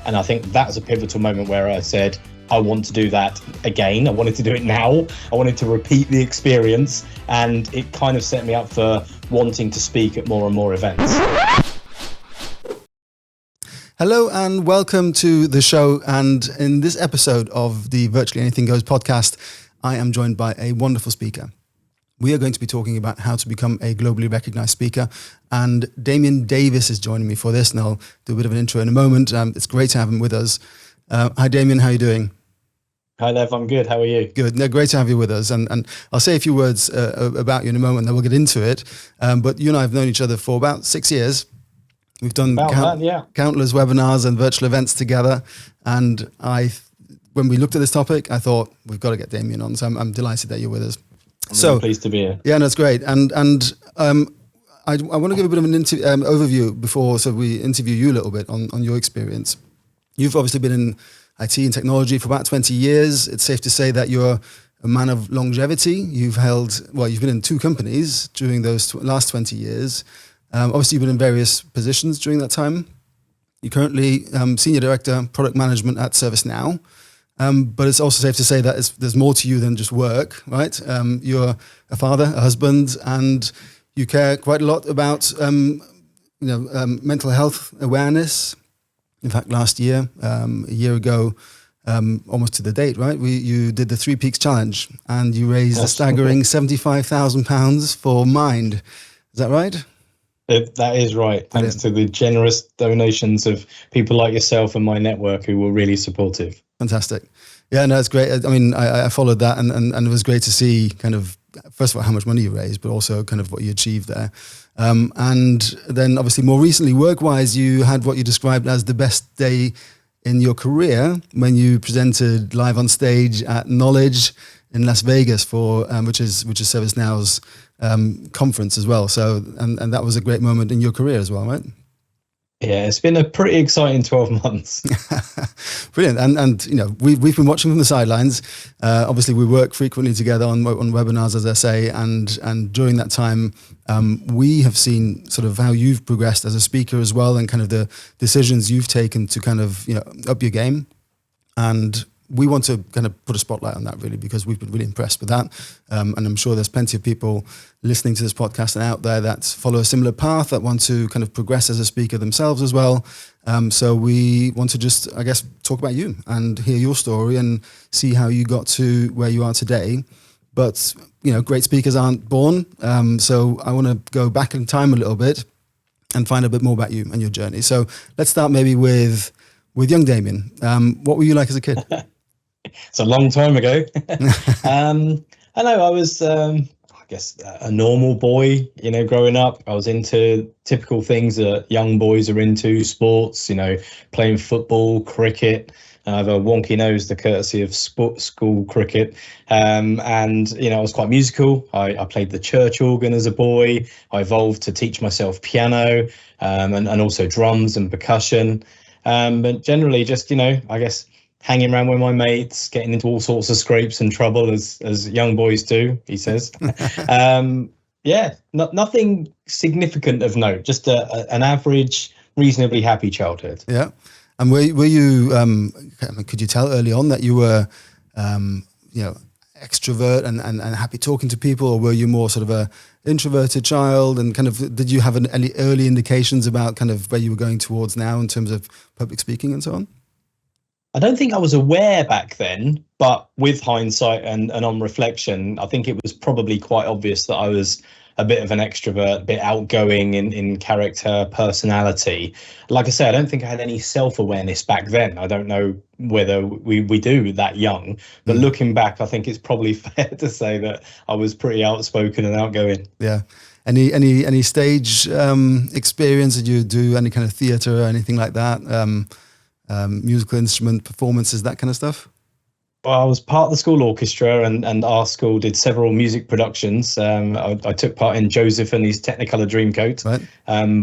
And I think that's a pivotal moment where I said, I want to do that again. I wanted to do it now. I wanted to repeat the experience, and it kind of set me up for wanting to speak at more and more events. Hello and welcome to the show. And in this episode of the Virtually Anything Goes podcast, I am joined by a wonderful speaker. We are going to be talking about how to become a globally recognized speaker. And Damien Davis is joining me for this, and I'll do a bit of an intro in a moment. It's great to have him with us. Hi, Damien. How are you doing? Hi, Lev. I'm good. How are you? Good. No, great to have you with us. And I'll say a few words about you in a moment, then we'll get into it. But you and I have known each other for about 6 years. We've done countless webinars and virtual events together. And when we looked at this topic, I thought, we've got to get Damien on. So I'm delighted that you're with us. I'm really pleased to be here. Yeah, no, it's great. And I want to give a bit of an overview before we interview you a little bit on your experience. You've obviously been in IT and technology for about 20 years. It's safe to say that you're a man of longevity. You've been in 2 companies during those last 20 years. Obviously, you've been in various positions during that time. You're currently Senior Director, Product Management at ServiceNow. But it's also safe to say that there's more to you than just work, right? You're a father, a husband, and you care quite a lot about mental health awareness. In fact, last year, a year ago, almost to the date, right? You did the 3 Peaks Challenge, and you raised a staggering £75,000 for Mind. Is that right? That is right. Thanks to the generous donations of people like yourself and my network who were really supportive. Fantastic. Yeah, no, it's great. I mean, I followed that and it was great to see kind of, first of all, how much money you raised, but also kind of what you achieved there. And then obviously more recently, work-wise, you had what you described as the best day in your career when you presented live on stage at Knowledge in Las Vegas for which is ServiceNow's conference as well. So and that was a great moment in your career as well, right? Yeah, it's been a pretty exciting 12 months. Brilliant. And we've been watching from the sidelines. Obviously, we work frequently together on webinars, as I say, and during that time, we have seen sort of how you've progressed as a speaker as well, and kind of the decisions you've taken to kind of up your game. And we want to kind of put a spotlight on that, really, because we've been really impressed with that. And I'm sure there's plenty of people listening to this podcast and out there that follow a similar path, that want to kind of progress as a speaker themselves as well. So we want to just, I guess, talk about you and hear your story and see how you got to where you are today. But, great speakers aren't born. So I want to go back in time a little bit and find a bit more about you and your journey. So let's start maybe with young Damien. What were you like as a kid? It's a long time ago. I know I was, I guess, a normal boy, growing up. I was into typical things that young boys are into, sports, playing football, cricket. I have a wonky nose, the courtesy of school cricket. And, I was quite musical. I played the church organ as a boy. I evolved to teach myself piano and also drums and percussion. But generally just, I guess, hanging around with my mates, getting into all sorts of scrapes and trouble as young boys do, he says. Nothing significant of note, just an average, reasonably happy childhood. Yeah. And were you, could you tell early on that you were, extrovert and happy talking to people, or were you more sort of a introverted child? And kind of, did you have any early indications about kind of where you were going towards now in terms of public speaking and so on? I don't think I was aware back then, but with hindsight and on reflection, I think it was probably quite obvious that I was a bit of an extrovert, a bit outgoing in character, personality. Like I say, I don't think I had any self-awareness back then. I don't know whether we do that young, but looking back, I think it's probably fair to say that I was pretty outspoken and outgoing. Yeah. Any stage experience? Did you do any kind of theatre or anything like that? Musical instrument performances, that kind of stuff? Well, I was part of the school orchestra, and our school did several music productions. I took part in Joseph and his Technicolor Dreamcoat, right.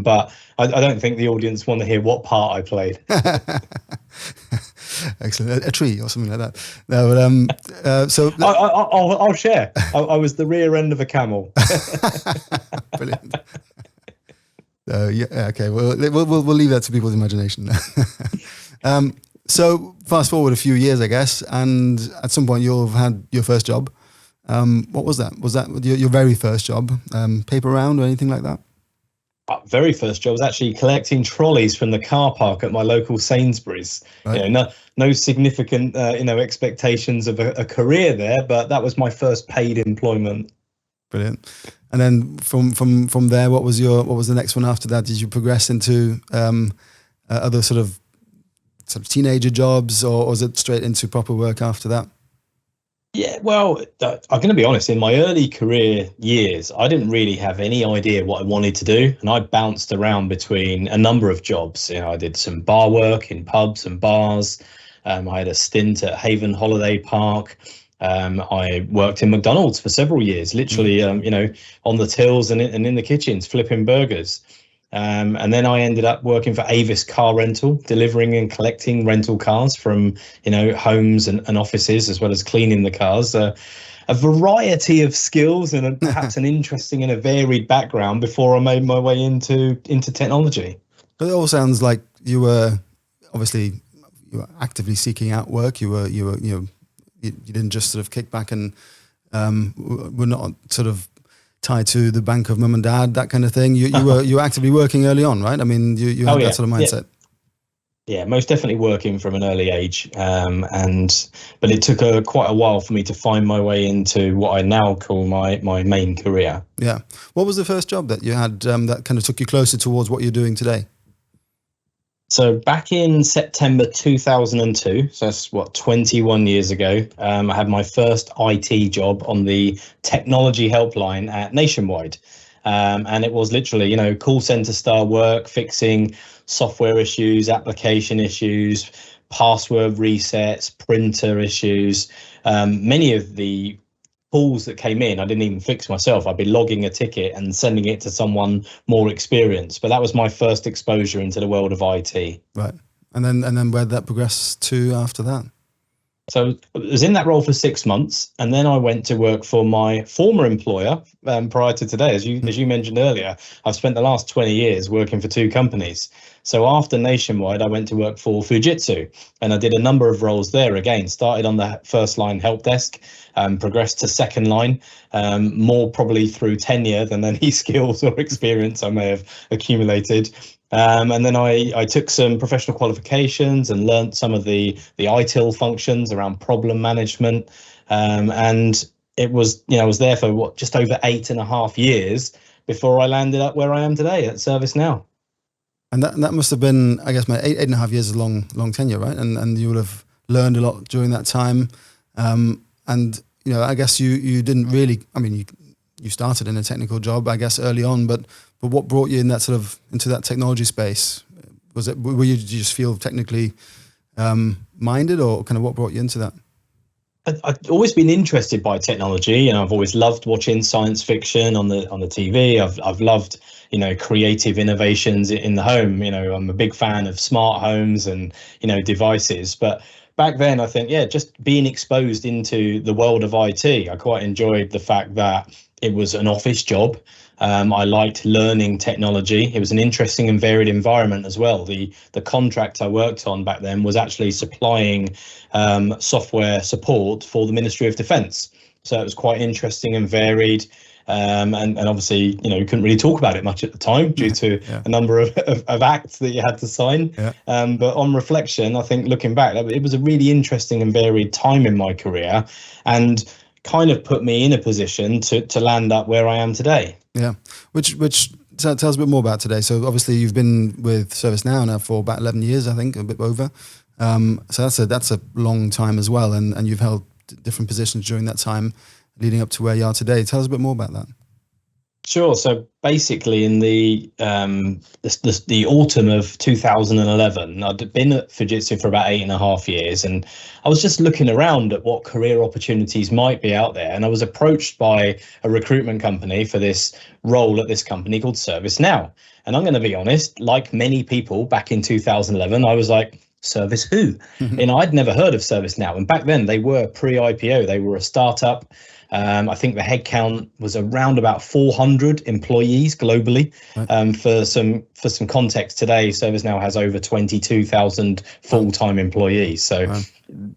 But I don't think the audience want to hear what part I played. Excellent. A tree or something like that. No, but, so I'll share. I was the rear end of a camel. Brilliant. Yeah. Okay. Well, we'll leave that to people's imagination. So fast forward a few years, I guess, and at some point you'll have had your first job. What was that? Was that your very first job? Paper round or anything like that? Very first job was actually collecting trolleys from the car park at my local Sainsbury's. Right. No significant, expectations of a career there, but that was my first paid employment. Brilliant. And then from there, what was the next one after that? Did you progress into other sort of teenager jobs, or was it straight into proper work after that? Yeah, well, I'm going to be honest. In my early career years, I didn't really have any idea what I wanted to do, and I bounced around between a number of jobs. I did some bar work in pubs and bars. I had a stint at Haven Holiday Park. I worked in McDonald's for several years, literally, on the tills and in the kitchens, flipping burgers. And then I ended up working for Avis Car Rental, delivering and collecting rental cars from, homes and offices, as well as cleaning the cars. A variety of skills and perhaps an interesting and a varied background before I made my way into technology. But it all sounds like you were actively seeking out work. You didn't just sort of kick back and were not sort of tied to the bank of mum and dad, that kind of thing. You were actively working early on, right? I mean, you had that sort of mindset. Yeah, most definitely working from an early age. But it took quite a while for me to find my way into what I now call my main career. Yeah. What was the first job that you had that kind of took you closer towards what you're doing today? So back in September 2002, so that's 21 years ago, I had my first IT job on the technology helpline at Nationwide. And it was literally, call center style work, fixing software issues, application issues, password resets, printer issues. Many of the calls that came in, I didn't even fix myself. I'd be logging a ticket and sending it to someone more experienced. But that was my first exposure into the world of IT. Right. And then where did that progress to after that? So I was in that role for 6 months, and then I went to work for my former employer prior to today. As you mentioned earlier, I've spent the last 20 years working for 2 companies. So after Nationwide, I went to work for Fujitsu, and I did a number of roles there. Again, started on the first line help desk, progressed to second line, more probably through tenure than any skills or experience I may have accumulated. And then I took some professional qualifications and learnt some of the ITIL functions around problem management. And it was, I was there for just over 8.5 years before I landed up where I am today at ServiceNow. And that must have been, I guess, my 8.5 years is a long tenure, right? And you would have learned a lot during that time. And, I guess you didn't really, I mean, you started in a technical job, I guess, early on, but what brought you in that sort of into that technology space? Were you, did you just feel technically minded, or kind of what brought you into that? I've always been interested by technology, and I've always loved watching science fiction on the TV. I've loved, creative innovations in the home. I'm a big fan of smart homes and, devices. But back then, I think, just being exposed into the world of IT, I quite enjoyed the fact that it was an office job. I liked learning technology. It was an interesting and varied environment as well. The contract I worked on back then was actually supplying software support for the Ministry of Defence. So it was quite interesting and varied. And obviously, you couldn't really talk about it much at the time due to a number of acts that you had to sign. Yeah. But on reflection, I think looking back, it was a really interesting and varied time in my career, and kind of put me in a position to land up where I am today. Yeah, which tell us a bit more about today. So obviously you've been with ServiceNow now for about 11 years, I think, a bit over. So that's a long time as well, and you've held different positions during that time, leading up to where you are today. Tell us a bit more about that. Sure. So basically, in the autumn of 2011, I'd been at Fujitsu for about 8.5 years, and I was just looking around at what career opportunities might be out there. And I was approached by a recruitment company for this role at this company called ServiceNow. And I'm going to be honest, like many people back in 2011, I was like, Service who? And I'd never heard of ServiceNow. And back then they were pre-IPO. They were a startup. I think the headcount was around about 400 employees globally. For some context, today ServiceNow has over 22,000 full-time employees. So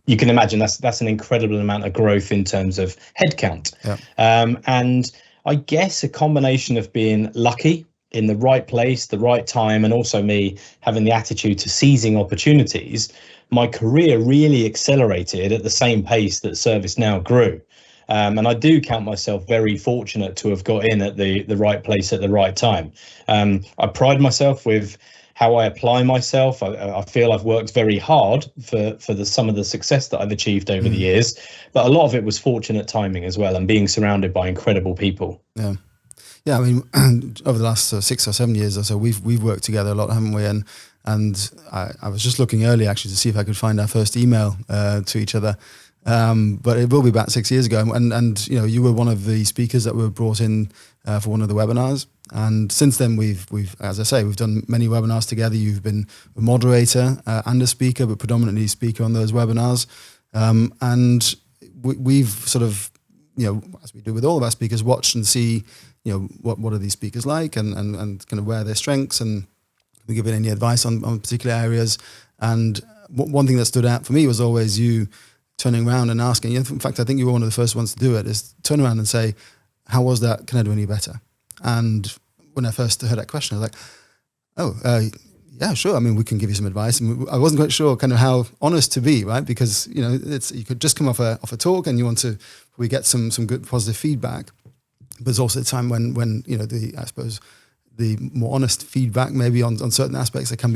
you can imagine that's an incredible amount of growth in terms of headcount. And I guess a combination of being lucky in the right place, the right time, and also me having the attitude to seizing opportunities, my career really accelerated at the same pace that ServiceNow grew. And I do count myself very fortunate to have got in at the right place at the right time. I pride myself with how I apply myself. I feel I've worked very hard for some of the success that I've achieved over the years, but a lot of it was fortunate timing as well, and being surrounded by incredible people. Yeah, I mean, over the last 6 or 7 years or so, we've worked together a lot, haven't we? And I was just looking earlier actually to see if I could find our first email to each other. But it will be about 6 years ago. And you know, you were one of the speakers that were brought in for one of the webinars. And since then, we've as I say, we've done many webinars together. You've been a moderator and a speaker, but predominantly speaker on those webinars. And we've sort of, you know, as we do with all of our speakers, watch and see, you know, what are these speakers like, and kind of where are their strengths, and we give it any advice on particular areas. And one thing that stood out for me was always you turning around and asking. In fact, I think you were one of the first ones to do it. Is turn around and say, "How was that? Can I do any better?" And when I first heard that question, I was like, "Oh, yeah, sure. I mean, we can give you some advice." And I wasn't quite sure kind of how honest to be, right? Because you know, you could just come off a talk and you want to get some good positive feedback. But there's also a time when you know, I suppose the more honest feedback maybe on certain aspects that can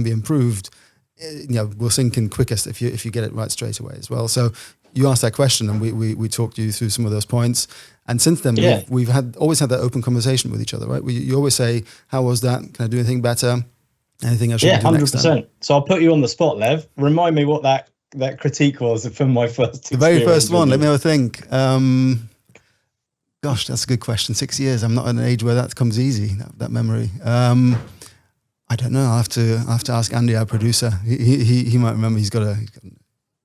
be improved, you know, will sink in quickest if you get it right straight away as well. So you asked that question, and we talked you through some of those points. And since then, we've always had that open conversation with each other, right? You always say, "How was that? Can I do anything better? Anything I should do next time?" 100%. So I'll put you on the spot, Lev. Remind me what that critique was from my first. The very first one. Let me have a think. Gosh, that's a good question. 6 years. I'm not at an age where that comes easy. That memory. I don't know. I'll have to ask Andy, our producer. He might remember. He's got a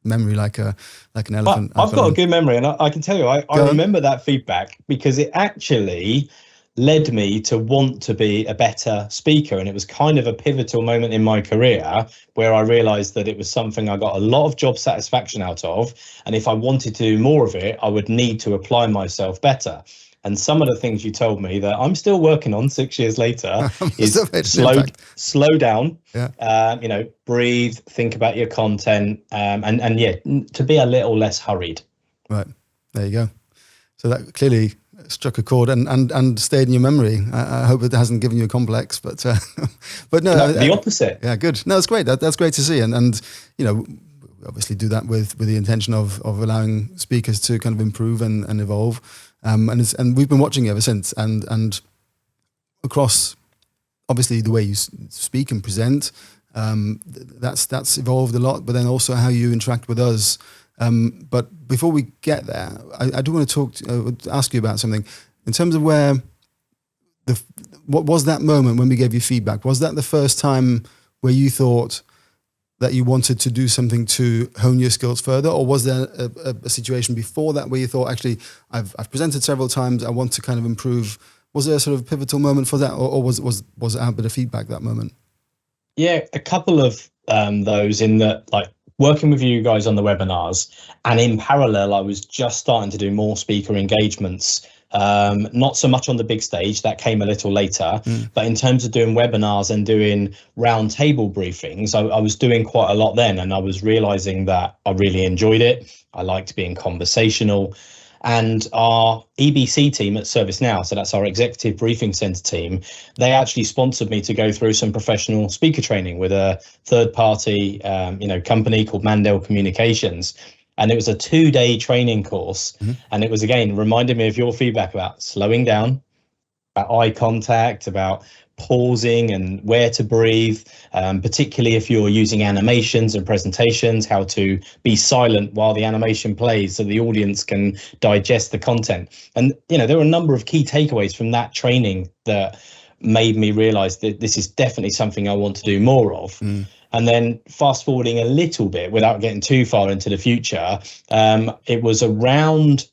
memory like an elephant. I've got a good memory, and I can tell you, I remember that feedback because it actually led me to want to be a better speaker. And it was kind of a pivotal moment in my career where I realized that it was something I got a lot of job satisfaction out of. And if I wanted to do more of it, I would need to apply myself better. And some of the things you told me that I'm still working on 6 years later is slow down, you know, breathe, think about your content, and yeah, to be a little less hurried. Right. There you go. So that clearly struck a chord and stayed in your memory. I hope it hasn't given you a complex, but no, the opposite. Yeah, good. No, it's great. That's great to see. And you know, we obviously do that with the intention of allowing speakers to kind of improve and evolve. And we've been watching you ever since. And across, obviously, the way you speak and present, that's evolved a lot. But then also how you interact with us. But before we get there, I do want to ask you about something in terms of where what was that moment when we gave you feedback? Was that the first time where you thought that you wanted to do something to hone your skills further, or was there a situation before that where you thought, actually, I've presented several times, I want to kind of improve? Was there a sort of pivotal moment for that, or was it a bit of feedback that moment? Yeah, a couple of those in that, like, working with you guys on the webinars, and in parallel, I was just starting to do more speaker engagements. Not so much on the big stage, that came a little later, but in terms of doing webinars and doing round table briefings, I was doing quite a lot then, and I was realizing that I really enjoyed it. I liked being conversational. And our EBC team at ServiceNow, so that's our Executive Briefing Center team, they actually sponsored me to go through some professional speaker training with a third-party company called Mandel Communications. And it was a 2-day training course. And it was, again, reminded me of your feedback about slowing down, about eye contact, about pausing and where to breathe, particularly if you're using animations and presentations, how to be silent while the animation plays so the audience can digest the content. And, you know, there were a number of key takeaways from that training that made me realize that this is definitely something I want to do more of. And then fast forwarding a little bit without getting too far into the future, it was around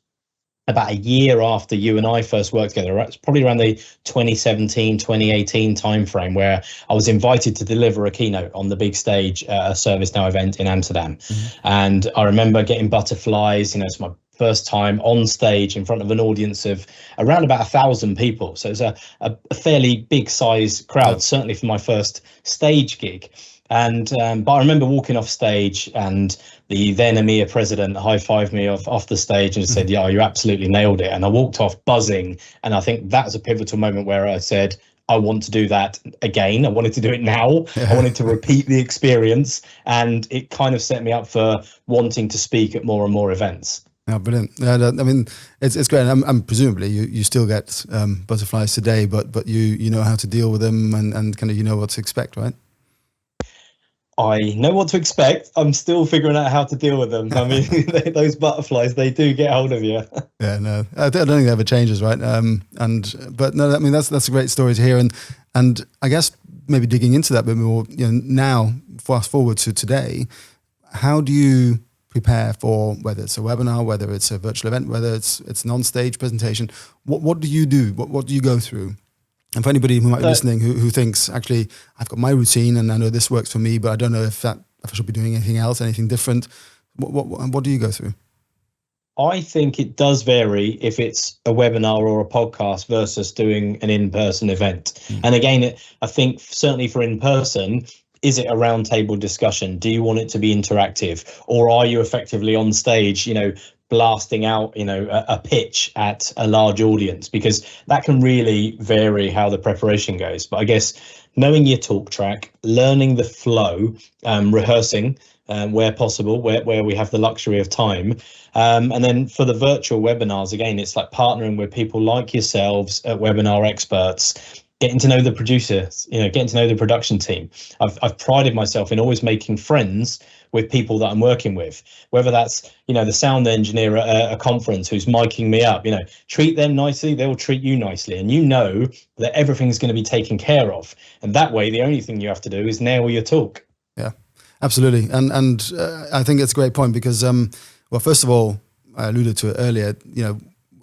about a year after you and I first worked together. It's probably around the 2017, 2018 timeframe where I was invited to deliver a keynote on the big stage at a ServiceNow event in Amsterdam. And I remember getting butterflies. It's my first time on stage in front of an audience of around about 1,000 people. So it's a fairly big size crowd, certainly for my first stage gig. And but I remember walking off stage, and the then EMEA president high-fived me off the stage and said, "Yeah, you absolutely nailed it." And I walked off buzzing. And I think that's a pivotal moment where I said, I want to do that again. I wanted to do it now. I wanted to repeat the experience. And it kind of set me up for wanting to speak at more and more events. Oh, brilliant. I mean, it's great. I'm presumably you still get butterflies today, but you know how to deal with them and kind of you know what to expect, right? I know what to expect. I'm still figuring out how to deal with them. I mean, those butterflies, they do get hold of you. Yeah, no, I don't think that ever changes, right? But no, I mean, that's a great story to hear. And I guess maybe digging into that a bit more, now fast forward to today, how do you prepare for whether it's a webinar, whether it's a virtual event, whether it's an on-stage presentation? What do you do? What do you go through? And for anybody who might be listening who thinks, actually, I've got my routine and I know this works for me, but I don't know if I should be doing anything else, anything different. What do you go through? I think it does vary if it's a webinar or a podcast versus doing an in-person event. And again, I think certainly for in-person, is it a roundtable discussion? Do you want it to be interactive, or are you effectively on stage, blasting out, a pitch at a large audience? Because that can really vary how the preparation goes. But I guess knowing your talk track, learning the flow, rehearsing where possible, where we have the luxury of time. And then for the virtual webinars, again, it's like partnering with people like yourselves at Webinar Experts, getting to know the producers, getting to know the production team. I've prided myself in always making friends with people that I'm working with, whether that's, the sound engineer at a conference who's miking me up, treat them nicely, they'll treat you nicely. And that everything's going to be taken care of. And that way, the only thing you have to do is nail your talk. Yeah, absolutely. And I think it's a great point because, well, first of all, I alluded to it earlier,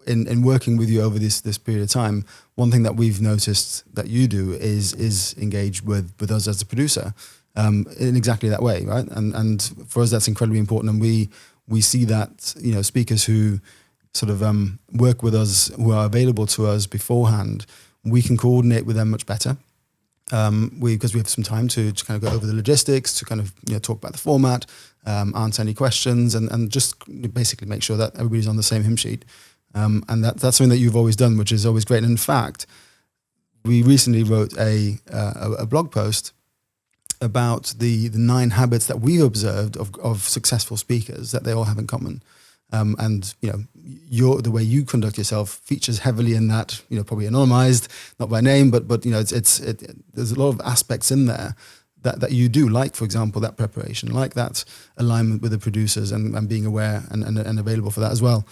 in working with you over this period of time, one thing that we've noticed that you do is engage with us as a producer in exactly that way, right? And for us, that's incredibly important. And we see that, speakers who sort of work with us, who are available to us beforehand, we can coordinate with them much better. Because we have some time to kind of go over the logistics, to kind of talk about the format, answer any questions, and just basically make sure that everybody's on the same hymn sheet. And that's something that you've always done, which is always great. And in fact, we recently wrote a blog post about the 9 habits that we've observed of successful speakers that they all have in common. And the way you conduct yourself features heavily in that. Probably anonymized, not by name, but there's a lot of aspects in there that you do, like, for example, that preparation, like that alignment with the producers and being aware and available for that as well.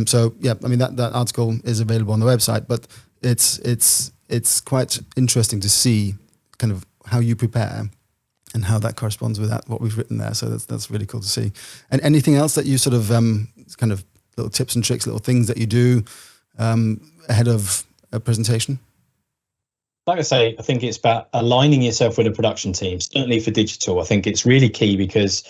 So yeah, I mean that article is available on the website, but it's quite interesting to see kind of how you prepare and how that corresponds with what we've written there. So that's really cool to see. And anything else that you sort of kind of little tips and tricks, little things that you do ahead of a presentation? Like I say, I think it's about aligning yourself with a production team. Certainly for digital, I think it's really key because,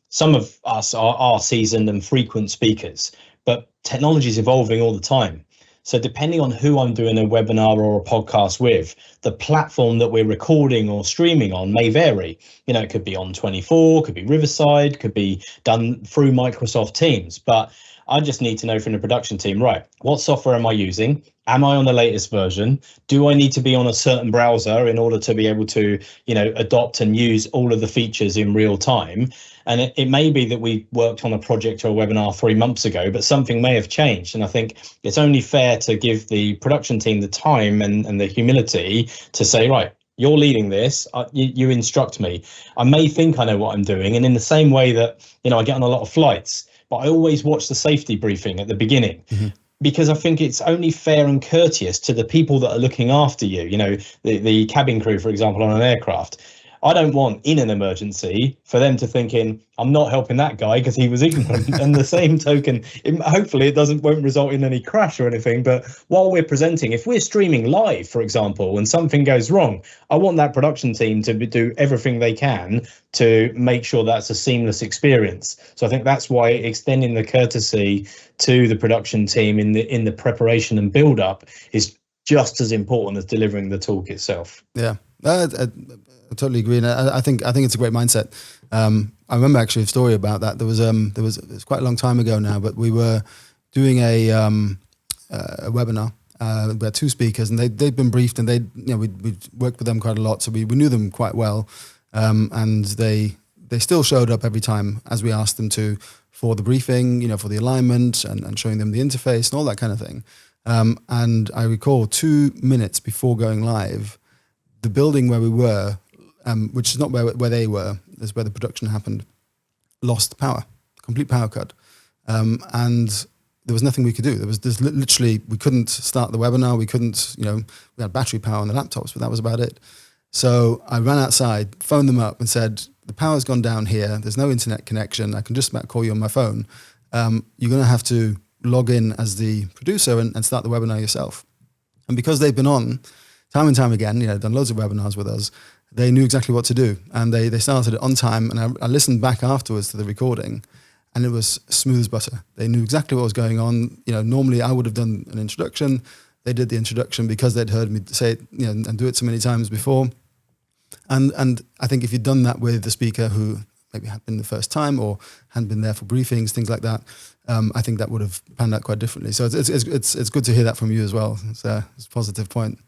some of us are seasoned and frequent speakers, but technology is evolving all the time. So depending on who I'm doing a webinar or a podcast with, the platform that we're recording or streaming on may vary. It could be on 24, could be Riverside, could be done through Microsoft Teams. But I just need to know from the production team, right, what software am I using? Am I on the latest version? Do I need to be on a certain browser in order to be able to, adopt and use all of the features in real time? And it may be that we worked on a project or a webinar 3 months ago, but something may have changed. And I think it's only fair to give the production team the time and the humility to say, right, you're leading this, you instruct me. I may think I know what I'm doing. And in the same way that, I get on a lot of flights, but I always watch the safety briefing at the beginning. Mm-hmm. Because I think it's only fair and courteous to the people that are looking after you, the cabin crew, for example, on an aircraft. I don't want in an emergency for them to thinking I'm not helping that guy because he was ignorant. And the same token, hopefully it won't result in any crash or anything. But while we're presenting, if we're streaming live, for example, and something goes wrong, I want that production team to do everything they can to make sure that's a seamless experience. So I think that's why extending the courtesy to the production team in the preparation and build up is just as important as delivering the talk itself. Yeah, I totally agree, and I think it's a great mindset. I remember actually a story about that. It was quite a long time ago now, but we were doing a webinar. We had two speakers, and they'd been briefed, and we'd worked with them quite a lot, so we knew them quite well, and they still showed up every time as we asked them to for the briefing, for the alignment and showing them the interface and all that kind of thing. And I recall 2 minutes before going live, the building where we were, which is not where they were, is where the production happened, lost power, complete power cut. And there was nothing we could do. There's literally, we couldn't start the webinar. We couldn't, we had battery power on the laptops, but that was about it. So I ran outside, phoned them up and said, the power's gone down here. There's no internet connection. I can just about call you on my phone. You're going to have to log in as the producer and start the webinar yourself. And because they've been on time and time again, done loads of webinars with us, they knew exactly what to do. And they started it on time. And I listened back afterwards to the recording, and it was smooth as butter. They knew exactly what was going on. Normally I would have done an introduction. They did the introduction because they'd heard me say it, and do it so many times before. And I think if you'd done that with the speaker who maybe had been the first time or hadn't been there for briefings, things like that, I think that would have panned out quite differently. So it's good to hear that from you as well. It's a positive point.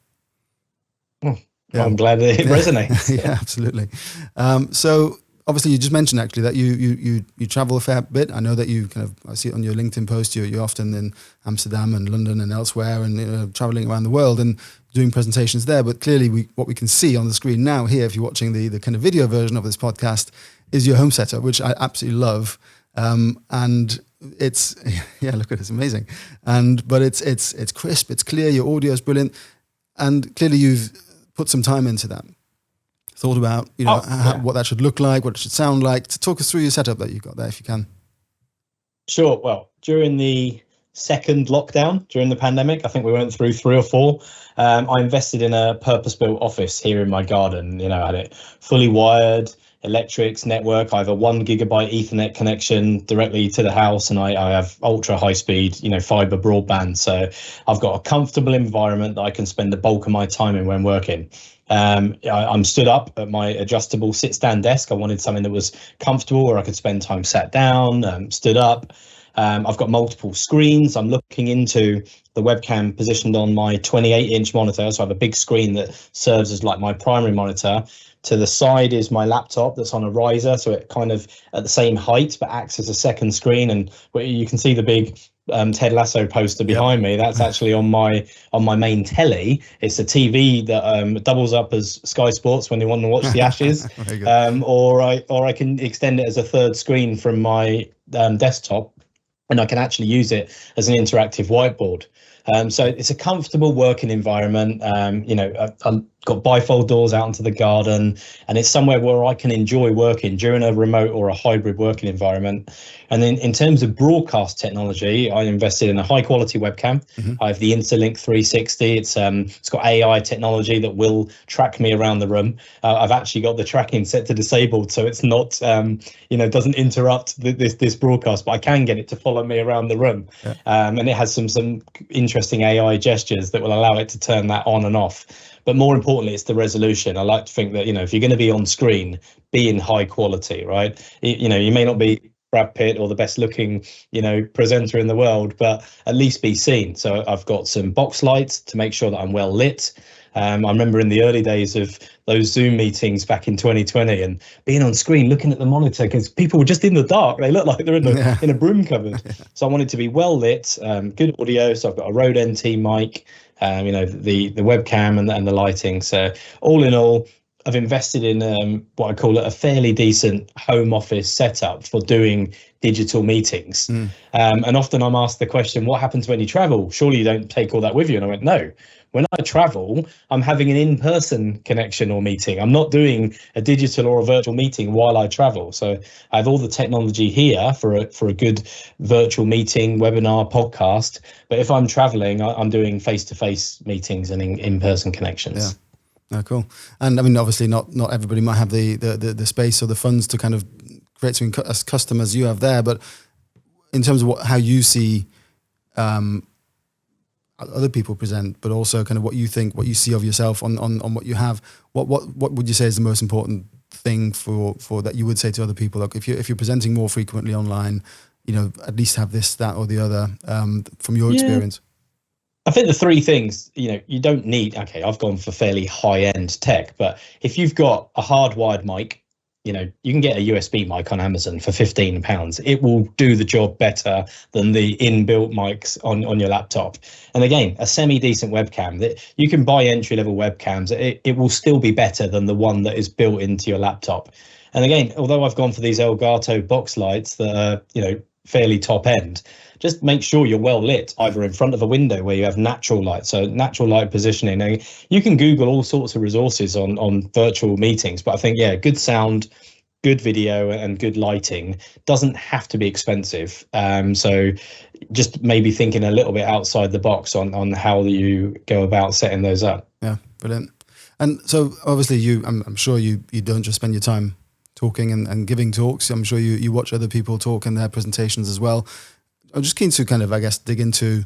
Yeah. I'm glad that it resonates. Yeah, absolutely. So obviously, you just mentioned actually that you travel a fair bit. I know that you I see it on your LinkedIn post. You're often in Amsterdam and London and elsewhere, and traveling around the world and doing presentations there. But clearly, what we can see on the screen now here, if you're watching the kind of video version of this podcast, is your home setup, which I absolutely love. And it's look at it, it's amazing. But it's crisp, it's clear. Your audio is brilliant, and clearly you've put some time into that. Thought about what that should look like, what it should sound like. To talk us through your setup that you've got there, if you can. Sure. Well, during the second lockdown, during the pandemic, I think we went through 3 or 4. I invested in a purpose-built office here in my garden. I had it fully wired, electrics, network. I have a 1 gigabyte Ethernet connection directly to the house, and I have ultra high speed, fiber broadband. So I've got a comfortable environment that I can spend the bulk of my time in when working. I'm stood up at my adjustable sit-stand desk. I wanted something that was comfortable where I could spend time sat down, stood up. I've got multiple screens. I'm looking into the webcam positioned on my 28-inch monitor. So I have a big screen that serves as like my primary monitor. To the side is my laptop that's on a riser, so it kind of at the same height but acts as a second screen. And you can see the big Ted Lasso poster behind me. That's actually on my main telly. It's a TV that doubles up as Sky Sports when they want to watch the Ashes, or I can extend it as a third screen from my desktop, and I can actually use it as an interactive whiteboard. So it's a comfortable working environment. I've got bifold doors out into the garden, and it's somewhere where I can enjoy working during a remote or a hybrid working environment. And then in terms of broadcast technology, I invested in a high quality webcam. I have the Interlink 360. It's got AI technology that will track me around the room. I've actually got the tracking set to disabled, so it's not, doesn't interrupt this broadcast, but I can get it to follow me around the room. And it has some interesting AI gestures that will allow it to turn that on and off. But more importantly, it's the resolution. I like to think that, if you're going to be on screen, be in high quality, right? You may not be Brad Pitt or the best looking, presenter in the world, but at least be seen. So I've got some box lights to make sure that I'm well lit. I remember in the early days of those Zoom meetings back in 2020 and being on screen, looking at the monitor, because people were just in the dark. They look like they're in a broom cupboard. So I wanted to be well lit, good audio. So I've got a Rode NT mic, the webcam and the lighting. So all in all, I've invested in what I call a fairly decent home office setup for doing digital meetings. And often I'm asked the question, what happens when you travel? Surely you don't take all that with you? And I went, no, When I travel, I'm having an in-person connection or meeting. I'm not doing a digital or a virtual meeting while I travel. So I have all the technology here for a good virtual meeting, webinar, podcast. But if I'm traveling, I'm doing face-to-face meetings and in-person connections. Yeah. Oh, cool. And I mean, obviously not everybody might have the space or the funds to kind of create something as custom as you have there, but in terms of how you see other people present, but also kind of what you think, what you see of yourself on what you have, what would you say is the most important thing for that you would say to other people? Like if you're presenting more frequently online, at least have this, that, or the other from your experience. I think the three things, you don't need, okay, I've gone for fairly high-end tech, but if you've got a hardwired mic, you can get a USB mic on Amazon for £15. It will do the job better than the inbuilt mics on your laptop. And again, a semi-decent webcam, that you can buy entry-level webcams. It will still be better than the one that is built into your laptop. And again, although I've gone for these Elgato box lights that are, fairly top end, just make sure you're well lit, either in front of a window where you have natural light. So natural light positioning. Now, you can Google all sorts of resources on virtual meetings, but I think, good sound, good video and good lighting doesn't have to be expensive. So just maybe thinking a little bit outside the box on how you go about setting those up. Yeah, brilliant. And so obviously I'm sure you don't just spend your time talking and giving talks. I'm sure you watch other people talk in their presentations as well. I'm just keen to kind of, I guess, dig into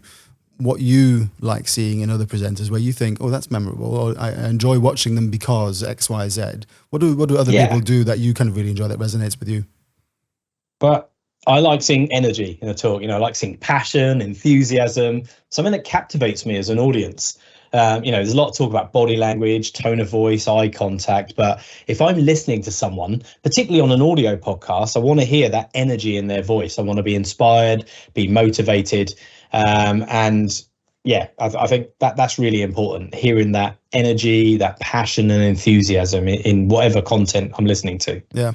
what you like seeing in other presenters, where you think, oh, that's memorable, or I enjoy watching them because X, Y, Z. What do other people do that you kind of really enjoy, that resonates with you? But I like seeing energy in a talk. I like seeing passion, enthusiasm, something that captivates me as an audience. There's a lot of talk about body language, tone of voice, eye contact. But if I'm listening to someone, particularly on an audio podcast, I want to hear that energy in their voice. I want to be inspired, be motivated. I think that's really important, hearing that energy, that passion and enthusiasm in whatever content I'm listening to. Yeah.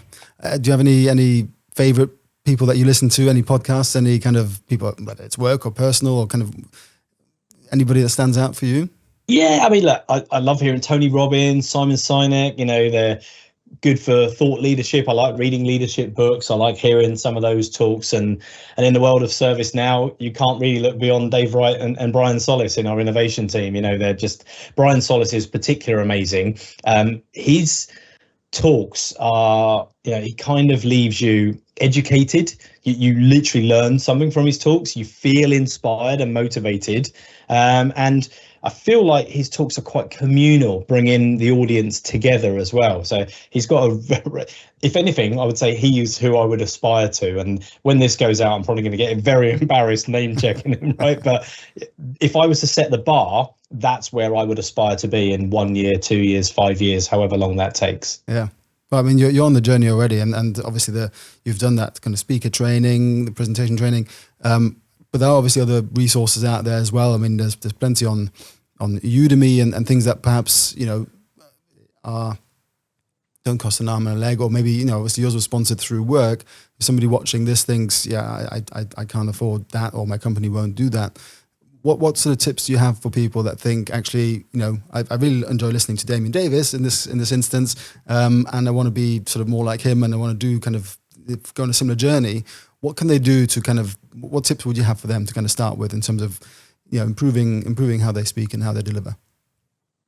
Do you have any favorite people that you listen to, any podcasts, any kind of people, whether it's work or personal, or kind of anybody that stands out for you? Yeah, I mean, look, I love hearing Tony Robbins, Simon Sinek. They're good for thought leadership. I like reading leadership books. I like hearing some of those talks. And in the world of ServiceNow, you can't really look beyond Dave Wright and Brian Solis in our innovation team. They're just, Brian Solis is particularly amazing. His talks are, he kind of leaves you educated. You literally learn something from his talks. You feel inspired and motivated. And I feel like his talks are quite communal, bringing the audience together as well. So he's got if anything, I would say he is who I would aspire to. And when this goes out, I'm probably going to get very embarrassed name checking him, right? But if I was to set the bar, that's where I would aspire to be in 1 year, 2 years, 5 years, however long that takes. Yeah. Well, I mean, you're on the journey already, and obviously you've done that kind of speaker training, the presentation training. But there are obviously other resources out there as well. I mean, there's plenty on Udemy and things that perhaps, don't cost an arm and a leg, or maybe, obviously yours was sponsored through work. If somebody watching this thinks, I can't afford that, or my company won't do that. What sort of tips do you have for people that think, actually, I really enjoy listening to Damien Davis in this instance, and I want to be sort of more like him, and I want to do kind of go on a similar journey. What can they do to kind of, what tips would you have for them to kind of start with in terms of, improving how they speak and how they deliver?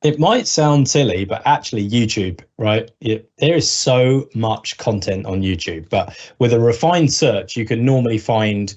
It might sound silly, but actually YouTube, right? There is so much content on YouTube, but with a refined search, you can normally find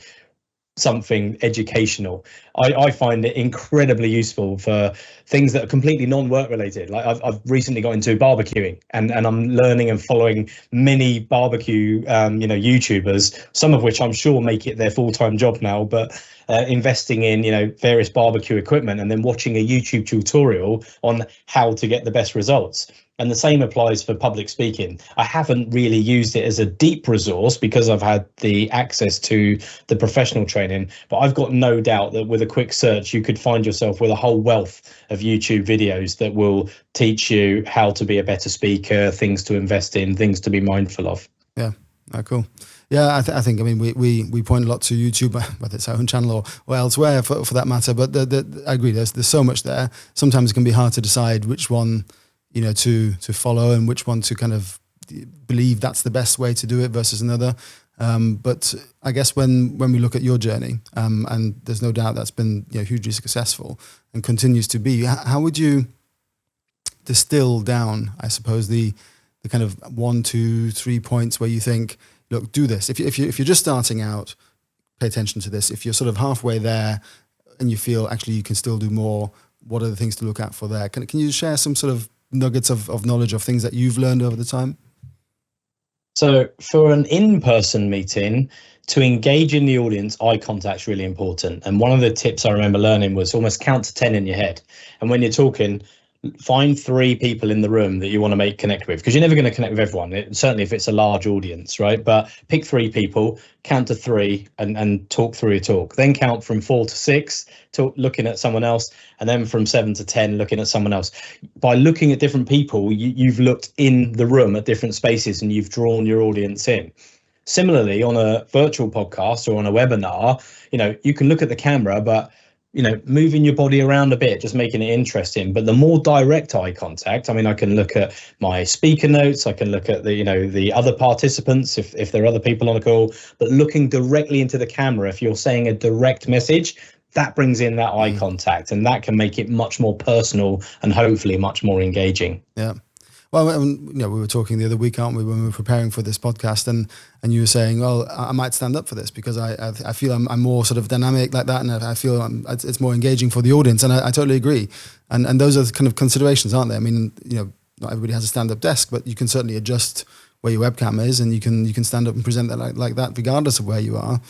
something educational. I find it incredibly useful for things that are completely non-work related. Like I've recently got into barbecuing, and I'm learning and following many barbecue YouTubers, some of which I'm sure make it their full-time job now, but investing in various barbecue equipment and then watching a YouTube tutorial on how to get the best results. And the same applies for public speaking. I haven't really used it as a deep resource because I've had the access to the professional training, but I've got no doubt that with a quick search, you could find yourself with a whole wealth of YouTube videos that will teach you how to be a better speaker, things to invest in, things to be mindful of. Yeah. Cool. Yeah, I think, I mean, we point a lot to YouTube, whether it's our own channel or elsewhere for that matter, but I agree, there's so much there. Sometimes it can be hard to decide which one, to follow and which one to kind of believe that's the best way to do it versus another. But I guess when we look at your journey, and there's no doubt that's been hugely successful and continues to be, how would you distill down, I suppose, the kind of 1, 2, 3 points where you think, look, do this. If you're just starting out, pay attention to this. If you're sort of halfway there and you feel actually you can still do more, what are the things to look out for there? Can you share some sort of nuggets of knowledge of things that you've learned over the time? So for an in-person meeting, to engage in the audience, eye contact's really important. And one of the tips I remember learning was almost count to 10 in your head. And when you're talking, find 3 people in the room that you want to make connect with, because you're never going to connect with everyone, certainly if it's a large audience, right? But pick 3 people, count to 3 and talk through your talk. Then count from 4 to 6, looking at someone else, and then from 7 to 10, looking at someone else. By looking at different people, you've looked in the room at different spaces and you've drawn your audience in. Similarly, on a virtual podcast or on a webinar, you can look at the camera, but moving your body around a bit, just making it interesting. But the more direct eye contact, I mean, I can look at my speaker notes, I can look at the other participants if there are other people on the call, but looking directly into the camera, if you're saying a direct message, that brings in that eye contact, and that can make it much more personal and hopefully much more engaging. Yeah. Well, we were talking the other week, aren't we, when we were preparing for this podcast, and you were saying, well, I might stand up for this because I feel I'm more sort of dynamic like that, and I feel it's more engaging for the audience, and I totally agree. And those are the kind of considerations, aren't they? I mean, not everybody has a stand-up desk, but you can certainly adjust where your webcam is, and you can stand up and present that like that, regardless of where you are.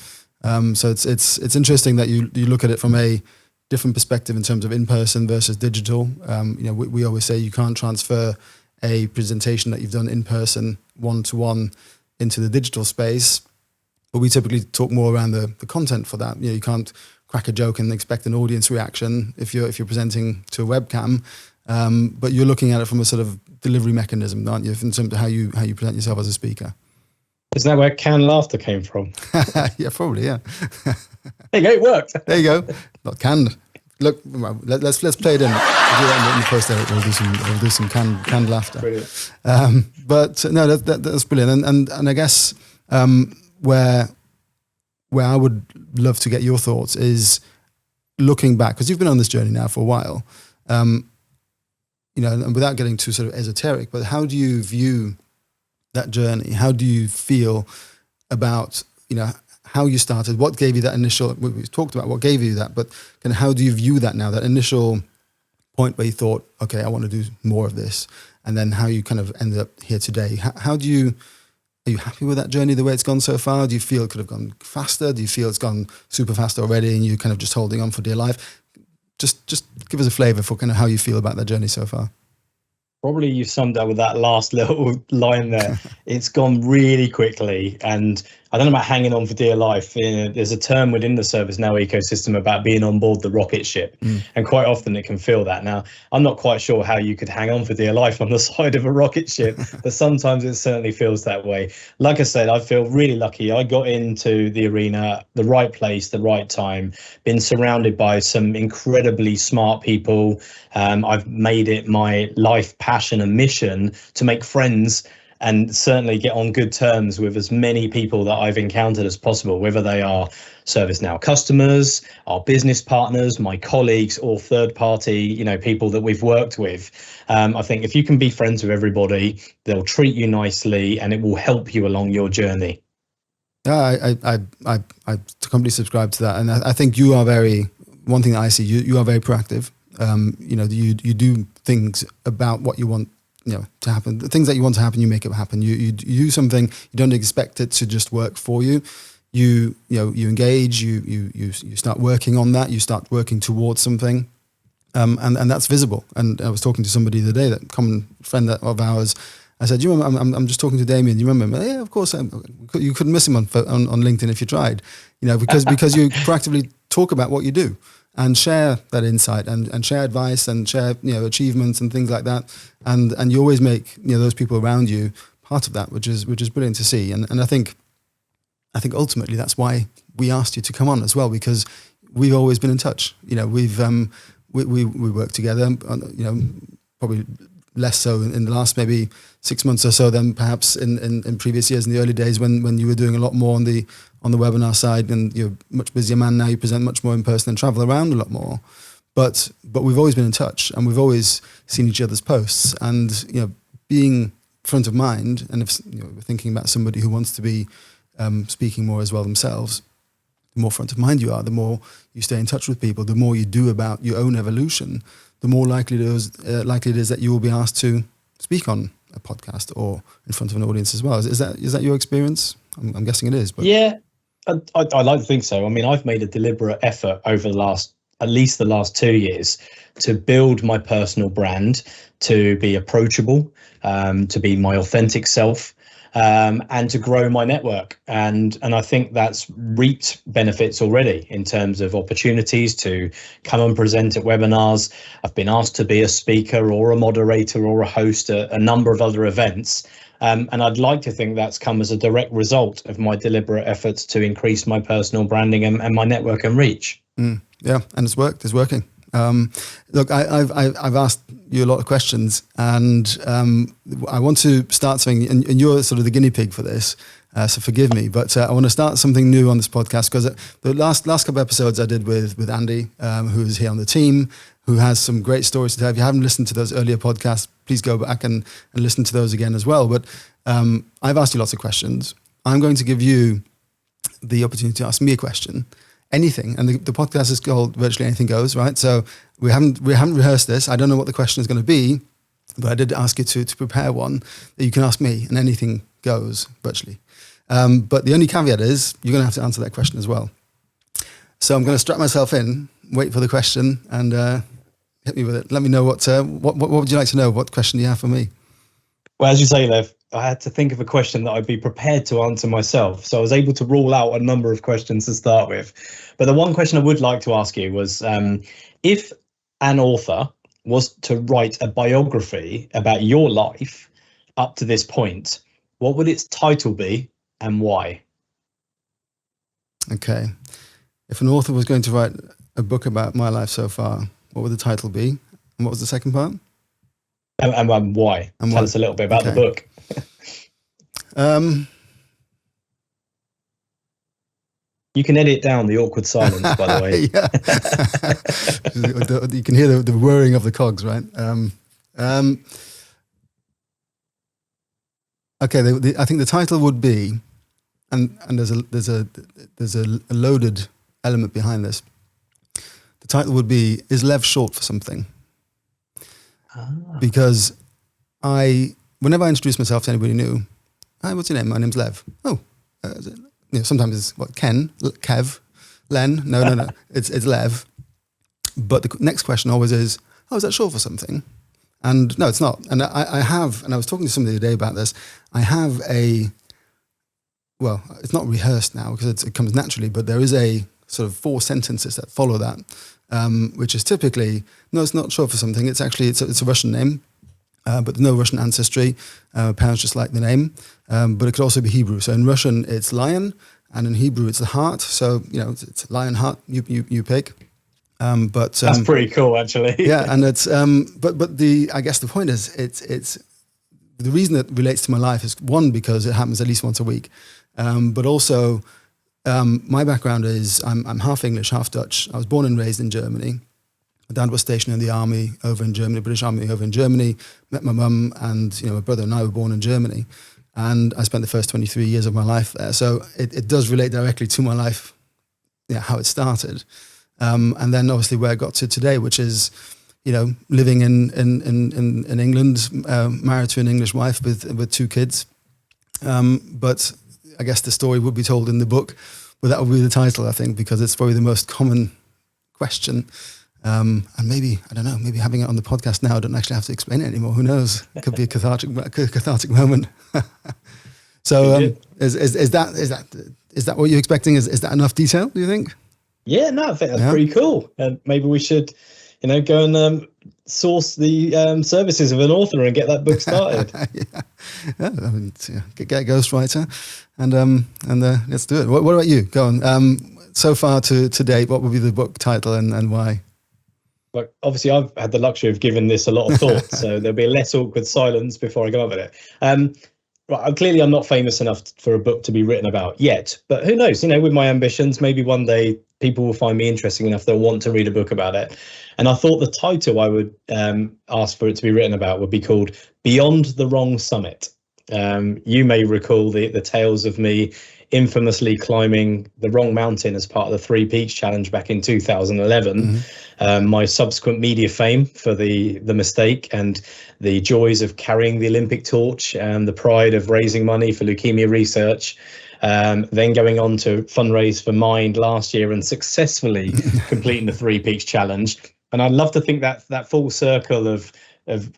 So it's interesting that you look at it from a different perspective in terms of in-person versus digital. We always say you can't transfer a presentation that you've done in person one-to-one into the digital space, but we typically talk more around the content for that. You can't crack a joke and expect an audience reaction if you're presenting to a webcam, but you're looking at it from a sort of delivery mechanism, aren't you, in terms of how you present yourself as a speaker. Isn't that where canned laughter came from? Yeah, probably, yeah. There you go, it worked. There you go. Not canned. Look, let's play it in. We'll do that in the post edit. We'll do some canned laughter. Brilliant. But no, that's brilliant. And I guess where I would love to get your thoughts is looking back, because you've been on this journey now for a while. And without getting too sort of esoteric, but how do you view that journey? How do you feel about how you started? What gave you that initial? We talked about what gave you that, but kind of how do you view that now? That initial point where you thought, okay, I want to do more of this, and then how you kind of ended up here today. Are you happy with that journey, the way it's gone so far? Do you feel it could have gone faster? Do you feel it's gone super fast already, and you're kind of just holding on for dear life? Just give us a flavour for kind of how you feel about that journey so far. Probably you summed up with that last little line there. It's gone really quickly, and I don't know about hanging on for dear life. There's a term within the ServiceNow ecosystem about being on board the rocket ship, and quite often it can feel that. Now, I'm not quite sure how you could hang on for dear life on the side of a rocket ship, but sometimes it certainly feels that way. Like I said, I feel really lucky. I got into the arena, the right place, the right time, been surrounded by some incredibly smart people. I've made it my life passion and mission to make friends and certainly get on good terms with as many people that I've encountered as possible, whether they are ServiceNow customers, our business partners, my colleagues, or third-party, people that we've worked with. I think if you can be friends with everybody, they'll treat you nicely, and it will help you along your journey. Yeah, I completely subscribe to that, and I think you are one thing that I see, you are very proactive. You do things about what you want to happen. The things that you want to happen, you make it happen. You do something, you don't expect it to just work for you. You engage, you start working on that, you start working towards something, and that's visible. And I was talking to somebody the other day, that common friend of ours. I said, you remember, I'm just talking to Damien. You remember him? Yeah, of course. You couldn't miss him on LinkedIn if you tried, because you proactively talk about what you do and share that insight and share advice and share achievements and things like that. And you always make those people around you part of that, which is brilliant to see. And I think ultimately that's why we asked you to come on as well, because we've always been in touch. You know, we work together. You know, probably less so in the last maybe 6 months or so than perhaps in previous years, in the early days when you were doing a lot more on the webinar side, and you're a much busier man now. You present much more in person and travel around a lot more. But we've always been in touch, and we've always seen each other's posts, and you know, being front of mind, and if you know, we're thinking about somebody who wants to be speaking more as well themselves, the more front of mind you are, the more you stay in touch with people, the more you do about your own evolution, the more likely it is that you will be asked to speak on a podcast or in front of an audience as well. Is that your experience? I'm guessing it is. But yeah, I like to think so. I mean, I've made a deliberate effort over at least the last 2 years to build my personal brand, to be approachable, to be my authentic self, and to grow my network. And I think that's reaped benefits already in terms of opportunities to come and present at webinars. I've been asked to be a speaker or a moderator or a host at a number of other events. And I'd like to think that's come as a direct result of my deliberate efforts to increase my personal branding and my network and reach. Yeah, and it's worked. It's working. Look, I've asked you a lot of questions, and I want to start something, and you're sort of the guinea pig for this, so forgive me, but I want to start something new on this podcast, because the last couple of episodes I did with Andy, who's here on the team, who has some great stories to tell. If you haven't listened to those earlier podcasts, please go back and listen to those again as well. But I've asked you lots of questions. I'm going to give you the opportunity to ask me a question. Anything, and the podcast is called Virtually Anything Goes, right? So we haven't rehearsed this. I don't know what the question is going to be, but I did ask you to prepare one that you can ask me, and anything goes virtually. But the only caveat is you're going to have to answer that question as well. So I'm going to strap myself in, wait for the question, and hit me with it. Let me know what would you like to know? What question do you have for me? Well, as you say, Lev, I had to think of a question that I'd be prepared to answer myself. So I was able to rule out a number of questions to start with. But the one question I would like to ask you was, if an author was to write a biography about your life up to this point, what would its title be and why? Okay. If an author was going to write a book about my life so far, what would the title be? And what was the second part? And why? And Tell us a little bit about the book. You can edit down the awkward silence, by the way. Yeah. You can hear the whirring of the cogs, right? Okay, I think the title would be, and there's a loaded element behind this. The title would be, is Lev short for something? Because whenever I introduce myself to anybody new, hi, what's your name? My name's Lev. Oh, sometimes it's what, Ken, Kev, Len. No. It's Lev. But the next question always is, oh, is that short for something? And no, it's not. And I have, and I was talking to somebody today about this. I have well, it's not rehearsed now because it comes naturally, but there is a sort of 4 sentences that follow that. Which is typically, no, it's not short for something. It's actually, it's a Russian name, but there's no Russian ancestry. Parents just like the name, but it could also be Hebrew. So in Russian, it's lion, and in Hebrew, it's the heart. So, it's lion, heart, you pick. But that's pretty cool, actually. Yeah, and it's, but I guess the point is, it's the reason it relates to my life is, one, because it happens at least once a week, but also, my background is I'm half English, half Dutch. I was born and raised in Germany. My dad was stationed in the army over in Germany, British Army over in Germany. Met my mum, and my brother and I were born in Germany. And I spent the first 23 years of my life there. So it does relate directly to my life, how it started. And then obviously where I got to today, which is, living in England, married to an English wife with 2 kids. But I guess the story would be told in the book, but that would be the title, I think, because it's probably the most common question. And maybe, I don't know, maybe having it on the podcast now, I don't actually have to explain it anymore. Who knows? It could be a cathartic moment. So is that what you're expecting? Is that enough detail, do you think? Yeah, no, I think that's pretty cool. And maybe we should, go and source the services of an author and get that book started. I mean, get a ghostwriter, and let's do it. What about you? Go on. So far to date, what would be the book title and why? Well, obviously, I've had the luxury of giving this a lot of thought, so there'll be a less awkward silence before I come up with it. Right, clearly, I'm not famous enough for a book to be written about yet, but who knows? With my ambitions, maybe one day people will find me interesting enough they'll want to read a book about it. And I thought the title I would ask for it to be written about would be called Beyond the Wrong Summit. You may recall the tales of me infamously climbing the wrong mountain as part of the 3 Peaks Challenge back in 2011. My subsequent media fame for the mistake and the joys of carrying the Olympic torch and the pride of raising money for leukemia research. Then going on to fundraise for Mind last year and successfully completing the 3 Peaks Challenge. And I'd love to think that full circle of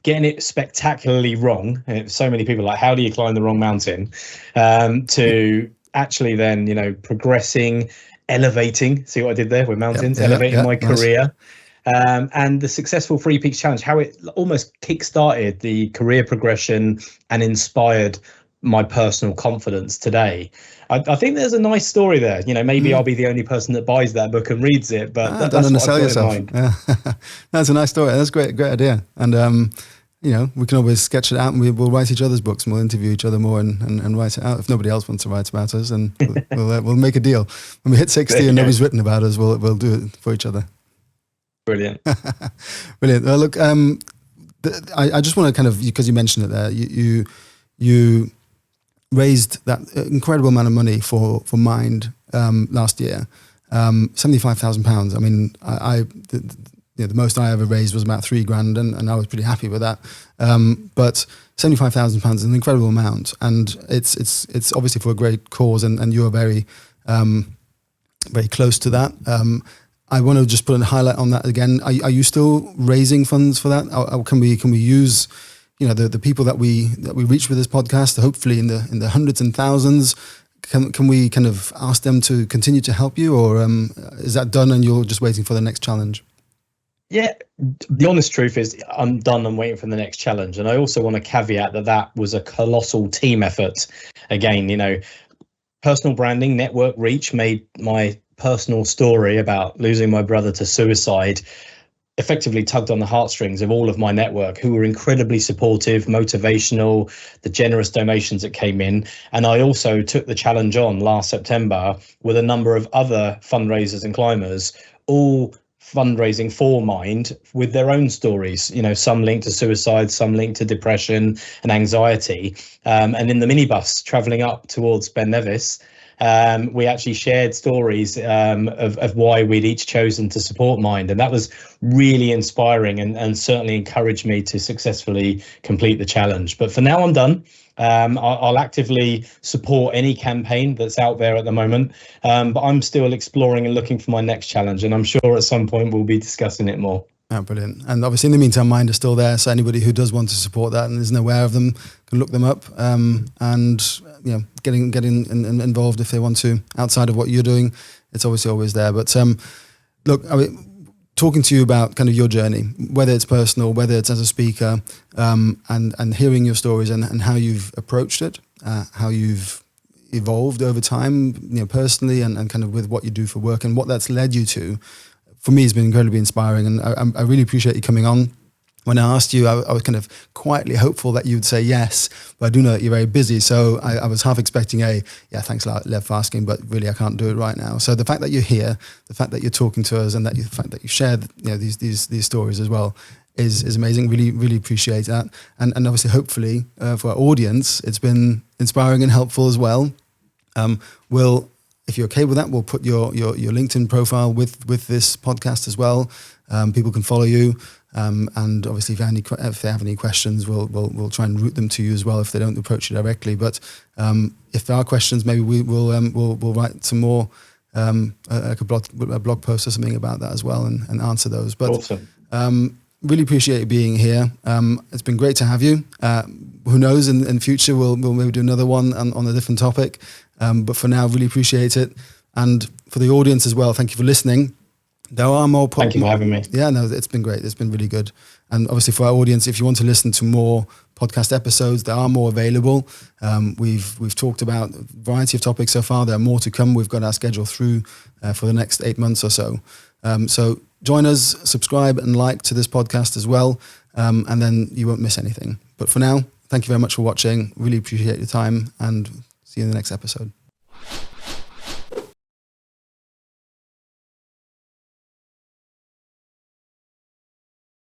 getting it spectacularly wrong. And so many people are like, how do you climb the wrong mountain? To actually then, progressing, elevating. See what I did there with mountains? Elevating my career. And the successful 3 Peaks Challenge, how it almost kick-started the career progression and inspired my personal confidence today. I think there's a nice story there. Maybe I'll be the only person that buys that book and reads it, but that's what I've got in mind. Yeah. That's a nice story. That's great idea. And we can always sketch it out, and we'll write each other's books, and we'll interview each other more and write it out. If nobody else wants to write about us, and we'll make a deal. When we hit 60 and nobody's written about us, we'll do it for each other. Brilliant. Brilliant. Well, look, I just want to kind of, because you mentioned it there, you raised that incredible amount of money for Mind last year, £75,000. I mean, the most I ever raised was about £3,000, and I was pretty happy with that. But £75,000 is an incredible amount, and it's obviously for a great cause, and you're very very close to that. I want to just put a highlight on that again. Are you still raising funds for that? Or can we use the people that we reach with this podcast, hopefully in the hundreds and thousands? Can we kind of ask them to continue to help you, or is that done and you're just waiting for the next challenge? Yeah, the honest truth is I'm done and waiting for the next challenge. And I also want to caveat that was a colossal team effort. Again, personal branding, network reach made my personal story about losing my brother to suicide effectively tugged on the heartstrings of all of my network, who were incredibly supportive, motivational, the generous donations that came in. And I also took the challenge on last September with a number of other fundraisers and climbers, all fundraising for Mind with their own stories, some linked to suicide, some linked to depression and anxiety. And in the minibus traveling up towards Ben Nevis, we actually shared stories of why we'd each chosen to support Mind. And that was really inspiring and certainly encouraged me to successfully complete the challenge. But for now, I'm done. I'll actively support any campaign that's out there at the moment, but I'm still exploring and looking for my next challenge, and I'm sure at some point we'll be discussing it more. Oh, brilliant. And obviously in the meantime, Mind is still there, so anybody who does want to support that and isn't aware of them can look them up, and getting involved if they want to outside of what you're doing. It's obviously always there. But look, I mean, talking to you about kind of your journey, whether it's personal, whether it's as a speaker, and hearing your stories and how you've approached it, how you've evolved over time, personally and kind of with what you do for work and what that's led you to, for me, has been incredibly inspiring. And I really appreciate you coming on. When I asked you, I was kind of quietly hopeful that you'd say yes, but I do know that you're very busy. So I was half expecting thanks Lev for asking, but really I can't do it right now. So the fact that you're here, the fact that you're talking to us, and the fact that you shared these stories as well is amazing. Really, really appreciate that. And obviously, hopefully for our audience, it's been inspiring and helpful as well. If you're okay with that, we'll put your LinkedIn profile with this podcast as well. People can follow you. And obviously, if they have any questions, we'll try and route them to you as well if they don't approach you directly. But if there are questions, maybe we'll write some more, like a blog post or something about that as well, and answer those. But awesome. Really appreciate you being here. It's been great to have you. Who knows, in future we'll maybe do another one on a different topic. But for now, really appreciate it. And for the audience as well, thank you for listening. There are more. Thank you for having me. Yeah, no, it's been great. It's been really good. And obviously for our audience, if you want to listen to more podcast episodes, there are more available. We've talked about a variety of topics so far. There are more to come. We've got our schedule through for the next 8 months or so. So join us, subscribe and like to this podcast as well. And then you won't miss anything. But for now, thank you very much for watching. Really appreciate your time, and see you in the next episode.